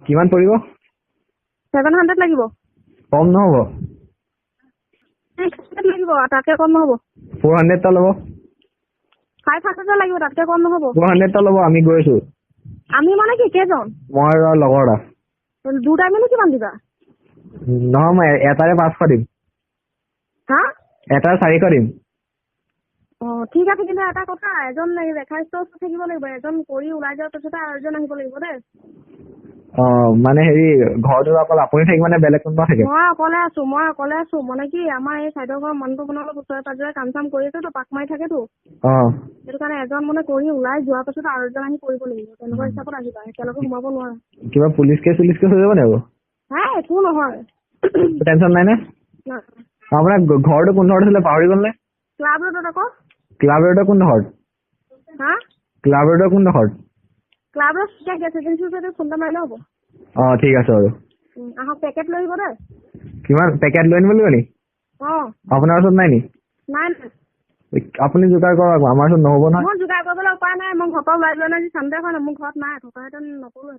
কিমান পৰিব? 700 লাগিব। কম নহ'ব? 600 লাগিব, তাতকে কম নহ'ব। 400 টা ল'ব। 500 লাগিব, তাতকে কম নহ'ব। 400 টা ল'ব, আমি গৈ আছো। আমি মানে কি কেইজন? মই আৰু লগৰ এটা। দুটাই মিলি কিমান দিবা? নহয়, মই এটাৰে 500 দিম। হা? এটাৰ 400 দিম। ঠিক আছে, কিন্তু এটা কথা, এজন ৰেখাইষ্টৰ ওচৰত থাকিব লাগিব। এজন কৰি ওলাই যোৱাৰ পিছতে আৰু এজন আহিব লাগিব দেই। মানে হেৰি ঘৰটোত অকল আপুনি থাকিব নে বেলেগ কোনোবা থাকে? মই অকলে আছো। মানে কি আমাৰ এই চাইডৰ ঘৰৰ মানুহটো মানে অলপ ওচৰে পাজৰে কাম চাম কৰি আছেতো, পাক মাৰি থাকেতো। সেইটো কাৰণে এজন মানে কৰি ওলাই যোৱাৰ পাছত আৰু এজন আহি কৰিব লাগিব। তেনেকুৱা হিচাপত আহিবা, একেলগে সোমাব নোৱাৰা। কিবা পুলিচ কেছ হৈ যাব নে আকৌ? একো নহয়। টেনচন নাই নে? আপোনাৰ ঘৰটো কোন ঘৰত আছিলে পাহৰি গ'ল নে? ক্লাব ৰোডত আকৌ। ক্লাব ৰোডৰ কোন ঘৰত? হা? ক্লাব ৰোডৰ কোন ঘৰত? ক্লাব ৰোড গেছ এজেঞ্চিৰ ওচৰতে ফোন এটা মাৰিলে হ'ব। ঠিক আছে বাৰু। আহক, পেকেট লৈ আহিব দেই। কিমান পেকেট লৈ আনিব লাগিব নি? আপোনাৰ ওচৰত নাই নি? নাই। আপুনি যোগাৰ কৰক, আমাৰ ওচৰত নহ'ব নহয়। মই যোগাৰ কৰিবলৈ উপায় নাই। মই ঘৰৰ পৰা ওলাই যোৱা নাই, চানডে হয় না, মোৰ ঘৰত নাই। থকাহেঁতেন নকৰোঁ।